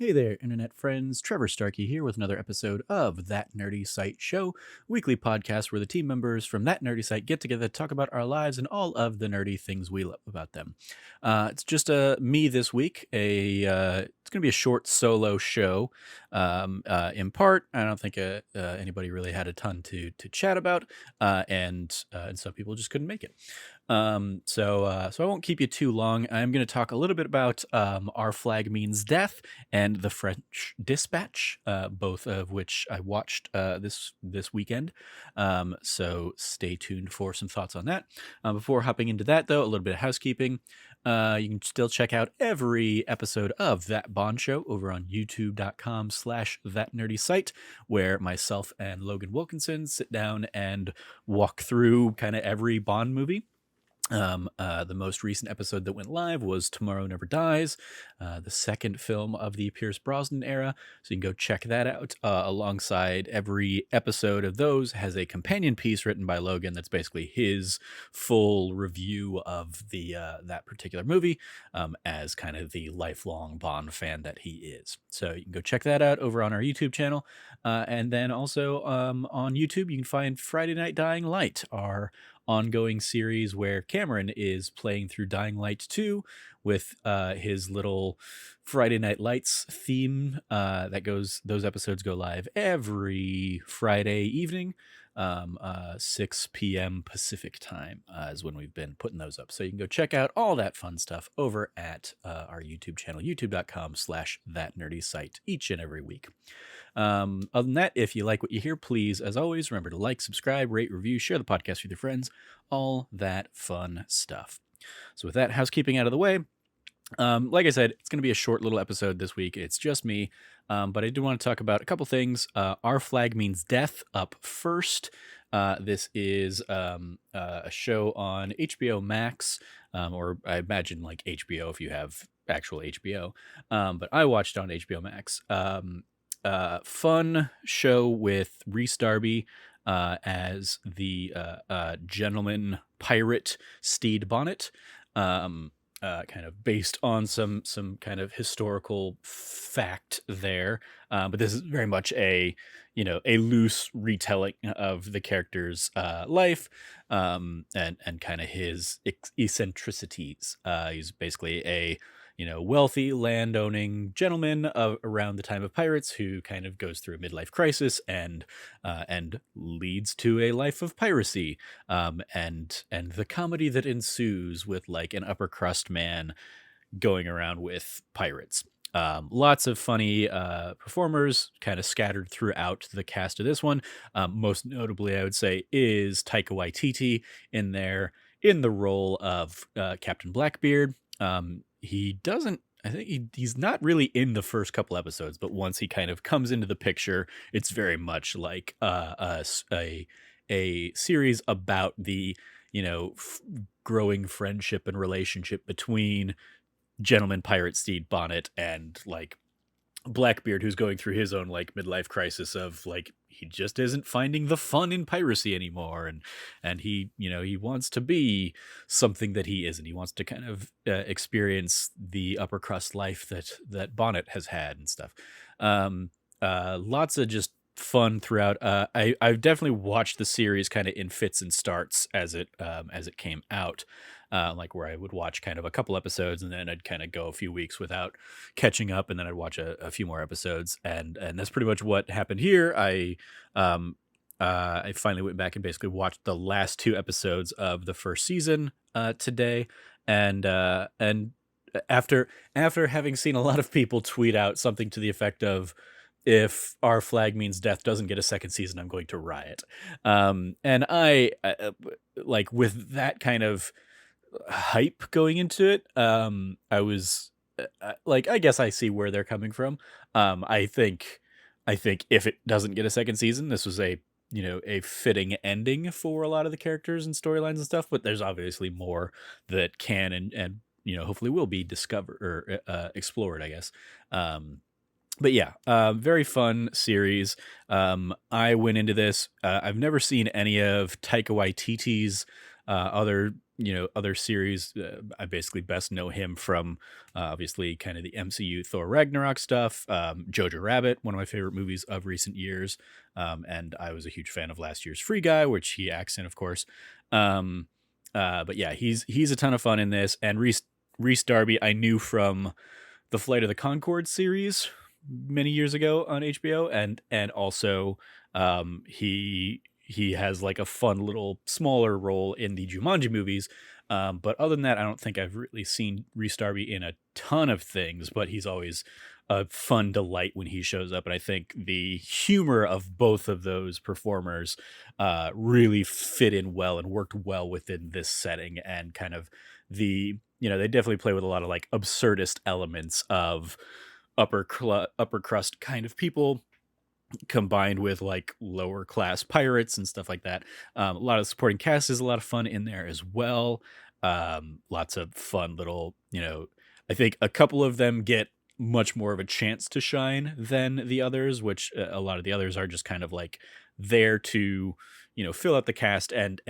Hey there, internet friends. Trevor Starkey here with another episode of That Nerdy Site Show, weekly podcast where the team members from That Nerdy Site get together to talk about our lives and all of the nerdy things we love about them. It's just me this week. It's going to be a short solo show. In part, I don't think anybody really had a ton to chat about, and some people just couldn't make it. So I won't keep you too long. I'm going to talk a little bit about Our Flag Means Death and The French Dispatch, both of which I watched this weekend. So stay tuned for some thoughts on that. Before hopping into that, though, a little bit of housekeeping. You can still check out every episode of That Bond Show over on youtube.com/thatnerdysite, where myself and Logan Wilkinson sit down and walk through kind of every Bond movie. The most recent episode that went live was Tomorrow Never Dies, the second film of the Pierce Brosnan era. So you can go check that out. Alongside every episode of those has a companion piece written by Logan that's basically his full review of the that particular movie, as kind of the lifelong Bond fan that he is. So you can go check that out over on our YouTube channel. And then also on YouTube, you can find Friday Night Dying Light, our ongoing series where Cameron is playing through Dying Light 2 with his little Friday Night Lights theme those episodes go live every Friday evening, 6 p.m. Pacific time is when we've been putting those up. So you can go check out all that fun stuff over at our YouTube channel, youtube.com/thatnerdysite, each and every week. Other than that, if you like what you hear, please, as always, remember to like, subscribe, rate, review, share the podcast with your friends, all that fun stuff. So with that housekeeping out of the way, like I said, it's going to be a short little episode this week. It's just me, but I do want to talk about a couple things. Our Flag Means Death up first. This is a show on HBO Max, or I imagine like HBO if you have actual HBO, but I watched it on HBO Max. Fun show with Rhys Darby as the gentleman pirate Stede Bonnet, kind of based on some kind of historical fact there. But this is very much a loose retelling of the character's life, and kind of his eccentricities. He's basically a wealthy landowning gentleman around the time of pirates who kind of goes through a midlife crisis and leads to a life of piracy, and the comedy that ensues with like an upper crust man going around with pirates. Lots of funny performers kind of scattered throughout the cast of this one. Most notably, I would say, is Taika Waititi in there in the role of Captain Blackbeard. He doesn't, I think he's not really in the first couple episodes, but once he kind of comes into the picture, it's very much like a series about the growing friendship and relationship between gentleman pirate Stede Bonnet and like Blackbeard, who's going through his own like midlife crisis of like he just isn't finding the fun in piracy anymore, and he he wants to be something that he isn't. He wants to kind of experience the upper crust life that Bonnet has had and stuff. Lots of just fun throughout. I've definitely watched the series kind of in fits and starts as it came out. Like where I would watch kind of a couple episodes and then I'd kind of go a few weeks without catching up, and then I'd watch a few more episodes, and that's pretty much what happened here. I finally went back and basically watched the last two episodes of the first season today, and after having seen a lot of people tweet out something to the effect of, if Our Flag Means Death doesn't get a second season, I'm going to riot. And I like with that kind of hype going into it, I was like, I guess I see where they're coming from. I think if it doesn't get a second season, this was a a fitting ending for a lot of the characters and storylines and stuff, but there's obviously more that can and hopefully will be discovered or explored, I guess. But yeah, very fun series. I went into this, I've never seen any of Taika Waititi's other other series. I basically best know him from obviously kind of the MCU Thor Ragnarok stuff, Jojo Rabbit, one of my favorite movies of recent years, and I was a huge fan of last year's Free Guy, which he acts in, of course. Um, but yeah, he's a ton of fun in this, and Reese Darby I knew from the Flight of the Concord series many years ago on HBO, and also he has like a fun little smaller role in the Jumanji movies. But other than that, I don't think I've really seen Reese Darby in a ton of things, but he's always a fun delight when he shows up. And I think the humor of both of those performers really fit in well and worked well within this setting, and kind of they definitely play with a lot of like absurdist elements of upper crust kind of people combined with like lower class pirates and stuff like that. A lot of the supporting cast is a lot of fun in there as well. Lots of fun little, I think a couple of them get much more of a chance to shine than the others, which a lot of the others are just kind of like there to, fill out the cast and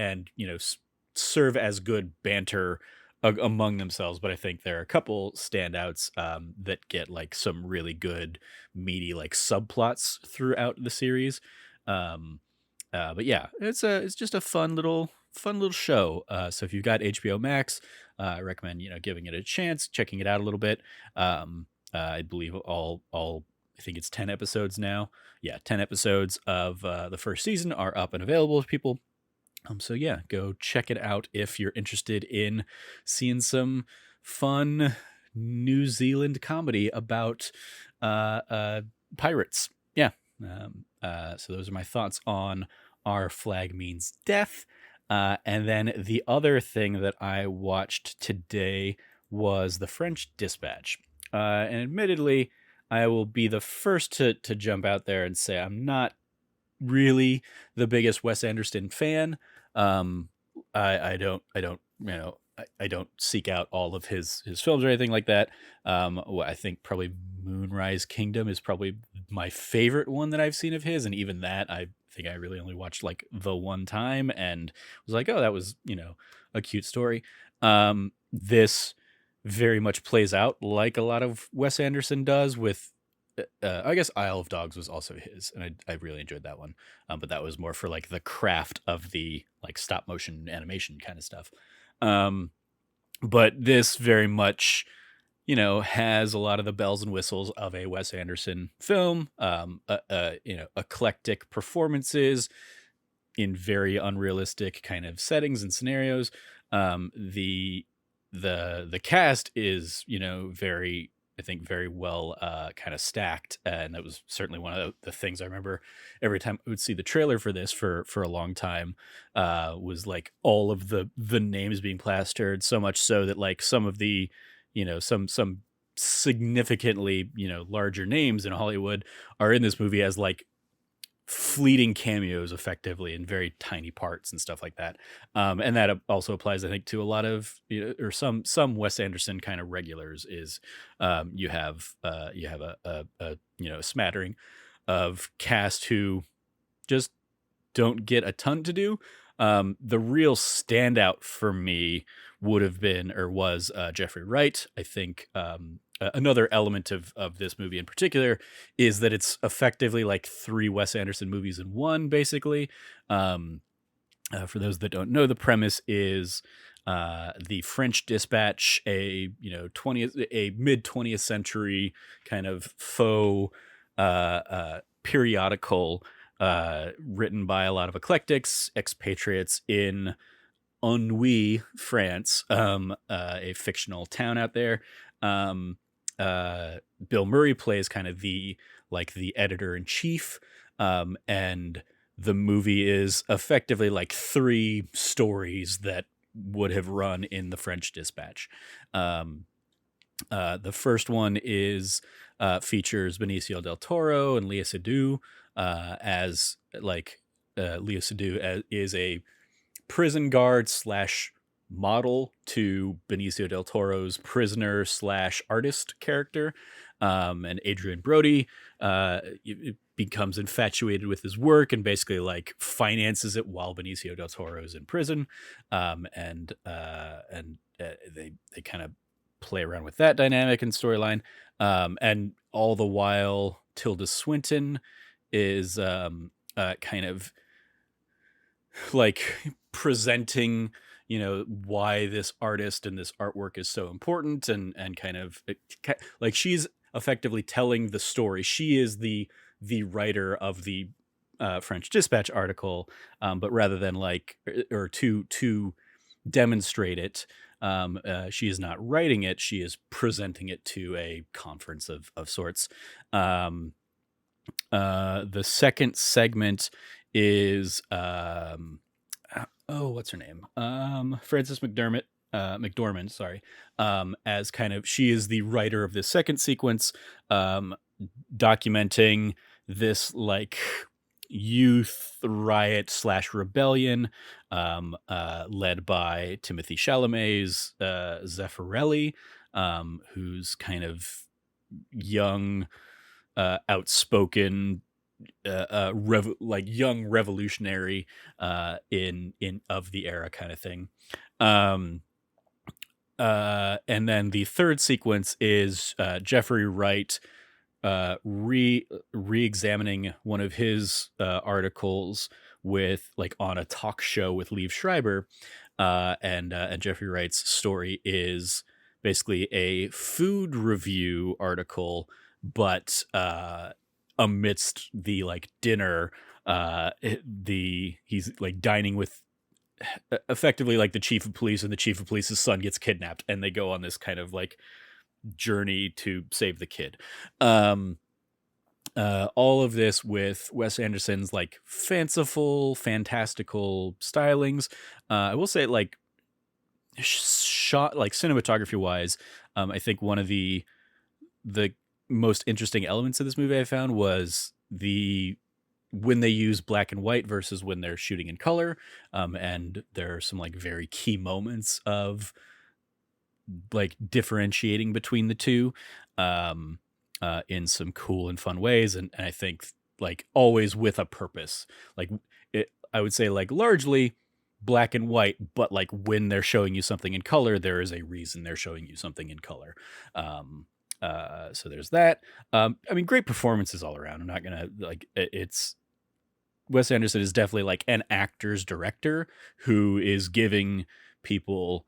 serve as good banter among themselves. But I think there are a couple standouts that get like some really good meaty like subplots throughout the series. Um, but yeah, it's just a fun little show. So if you've got HBO Max, I recommend giving it a chance, checking it out a little bit. I believe all I think it's 10 episodes now. Yeah, 10 episodes of the first season are up and available to people. So yeah, go check it out if you're interested in seeing some fun New Zealand comedy about pirates. Yeah. So those are my thoughts on Our Flag Means Death. And then the other thing that I watched today was The French Dispatch. And admittedly, I will be the first to jump out there and say I'm not really the biggest Wes Anderson fan. Um, I don't seek out all of his films or anything like that. I think probably Moonrise Kingdom is probably my favorite one that I've seen of his, and even that I think I really only watched like the one time and was like, oh, that was a cute story. This very much plays out like a lot of Wes Anderson does with I guess Isle of Dogs was also his, and I really enjoyed that one. But that was more for like the craft of the like stop motion animation kind of stuff. Um, but this very much, has a lot of the bells and whistles of a Wes Anderson film. Eclectic performances in very unrealistic kind of settings and scenarios. The cast is very, I think, very well kind of stacked, and that was certainly one of the things I remember every time I would see the trailer for this for a long time. Was like all of the names being plastered, so much so that like some of the some significantly larger names in Hollywood are in this movie as like fleeting cameos effectively in very tiny parts and stuff like that. And that also applies, I think, to a lot of or some Wes Anderson kind of regulars is you have a smattering of cast who just don't get a ton to do. The real standout for me would have been or was Jeffrey Wright. I think another element of this movie in particular is that it's effectively like three Wes Anderson movies in one, basically. For those that don't know, the premise is the French Dispatch, a mid 20th century kind of faux periodical written by a lot of eclectics, expatriates in Ennui, France, a fictional town out there. Bill Murray plays kind of the editor in chief, and the movie is effectively like three stories that would have run in the French Dispatch. The first one is features Benicio del Toro and Léa Seydoux as like Léa Seydoux is a prison guard slash model to Benicio del Toro's prisoner slash artist character. And Adrian Brody becomes infatuated with his work and basically like finances it while Benicio del Toro is in prison. They kind of play around with that dynamic and storyline. And all the while, Tilda Swinton is kind of like presenting, why this artist and this artwork is so important, and kind of like she's effectively telling the story. She is the writer of the French Dispatch article, but rather than like or to demonstrate it, she is not writing it. She is presenting it to a conference of sorts. The second segment is what's her name? Frances McDormand, sorry. As kind of, she is the writer of this second sequence, documenting this like youth riot / rebellion, led by Timothy Chalamet's Zeffirelli, who's kind of young, outspoken, young revolutionary in of the era kind of thing. And then the third sequence is Jeffrey Wright re-examining one of his articles with like on a talk show with Liev Schreiber, and Jeffrey Wright's story is basically a food review article, but amidst the like dinner, he's like dining with effectively like the chief of police, and the chief of police's son gets kidnapped, and they go on this kind of like journey to save the kid. All of this with Wes Anderson's like fanciful, fantastical stylings. I will say, like, shot like cinematography wise, I think one of the most interesting elements of this movie I found was when they use black and white versus when they're shooting in color. And there are some like very key moments of like differentiating between the two, in some cool and fun ways. And I think like always with a purpose, like I would say like largely black and white, but like when they're showing you something in color, there is a reason they're showing you something in color. So there's that. I mean, great performances all around. I'm not gonna like it's Wes Anderson is definitely like an actor's director who is giving people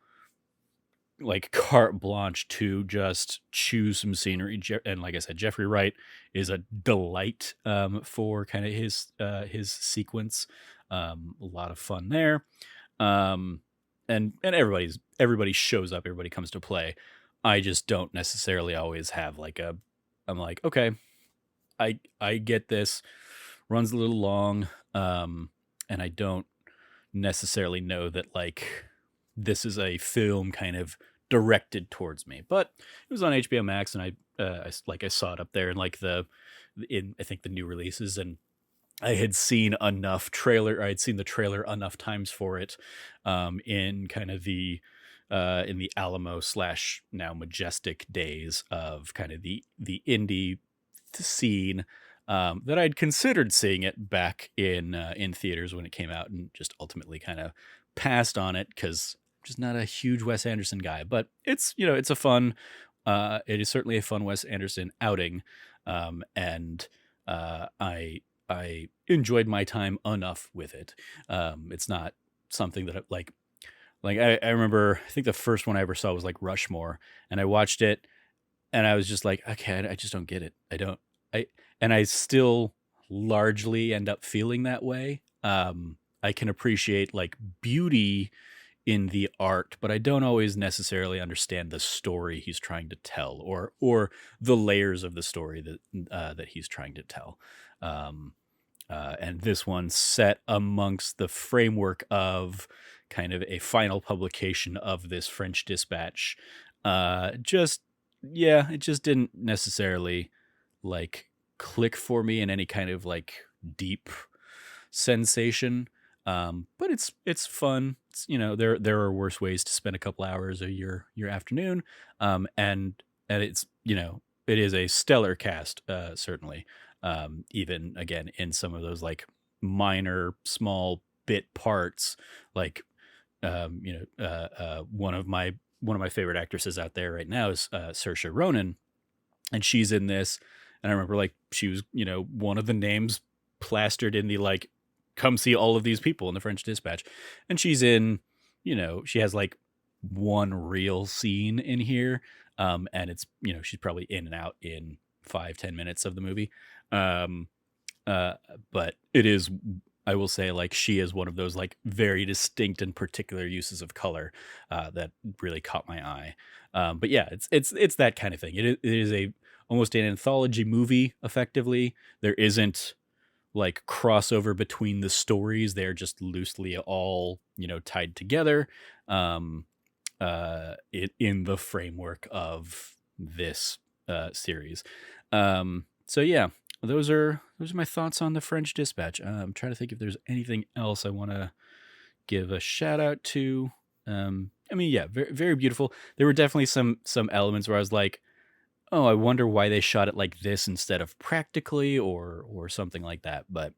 like carte blanche to just choose some scenery. And like I said, Jeffrey Wright is a delight for kind of his sequence. A lot of fun there. And everybody shows up, everybody comes to play. I just don't necessarily always have like I'm like, okay, I get this, runs a little long, and I don't necessarily know that like this is a film kind of directed towards me. But it was on HBO Max, and I saw it up there in like in I think the new releases, and I had seen I had seen the trailer enough times for it, in kind of in the Alamo / now Majestic days of kind of the indie scene, that I'd considered seeing it back in theaters when it came out, and just ultimately kind of passed on it because I'm just not a huge Wes Anderson guy. But it's it's a fun, it is certainly a fun Wes Anderson outing, and I enjoyed my time enough with it. It's not something that I remember, I think the first one I ever saw was like Rushmore, and I watched it and I was just like, okay, I just don't get it. And I still largely end up feeling that way. I can appreciate like beauty in the art, but I don't always necessarily understand the story he's trying to tell, or the layers of the story that he's trying to tell. And this one set amongst the framework of kind of a final publication of this French Dispatch. It just didn't necessarily like click for me in any kind of like deep sensation. But it's fun. It's, there are worse ways to spend a couple hours of your afternoon. And it's, it is a stellar cast, certainly. Even again in some of those like minor small bit parts, like one of my favorite actresses out there right now is Saoirse Ronan, and she's in this. And I remember like she was, one of the names plastered in the like, come see all of these people in the French Dispatch, and she's in, she has like one real scene in here, and it's she's probably in and out in 5-10 minutes of the movie, um, uh, but it is. I will say, like, she is one of those like very distinct and particular uses of color that really caught my eye. But yeah, it's that kind of thing. It is a almost an anthology movie. Effectively, there isn't like crossover between the stories; they're just loosely all tied together. Um, in the framework of this series. So yeah, those are my thoughts on the French Dispatch. I'm trying to think if there's anything else I want to give a shout out to. I mean, yeah, very very beautiful. There were definitely some elements where I was like, oh, I wonder why they shot it like this instead of practically or something like that. But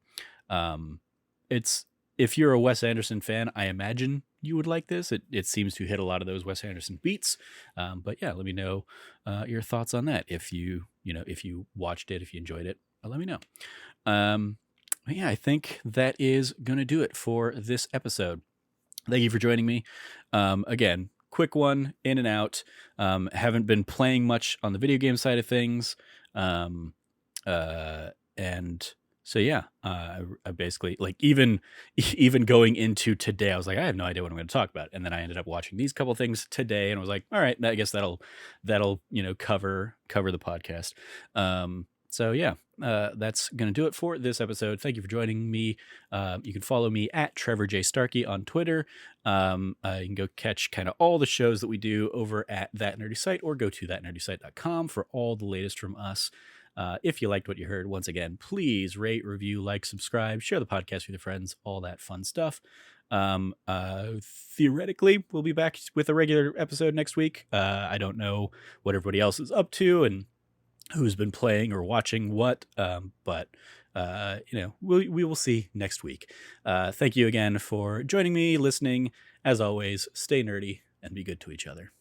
um, it's if you're a Wes Anderson fan, I imagine you would like this. It seems to hit a lot of those Wes Anderson beats. But yeah, let me know your thoughts on that. If if you watched it, if you enjoyed it, let me know. But yeah, I think that is gonna do it for this episode. Thank you for joining me. Again, quick one, in and out. Haven't been playing much on the video game side of things. And so yeah, I basically like even going into today, I was like, I have no idea what I'm going to talk about, and then I ended up watching these couple things today, and I was like, all right, I guess that'll cover the podcast. So yeah, that's going to do it for this episode. Thank you for joining me. You can follow me at Trevor J. Starkey on Twitter. You can go catch kind of all the shows that we do over at That Nerdy Site, or go to thatnerdysite.com for all the latest from us. If you liked what you heard, once again, please rate, review, like, subscribe, share the podcast with your friends, all that fun stuff. Theoretically, we'll be back with a regular episode next week. I don't know what everybody else is up to and who's been playing or watching what, but we will see next week. Thank you again for joining me, listening. As always, stay nerdy and be good to each other.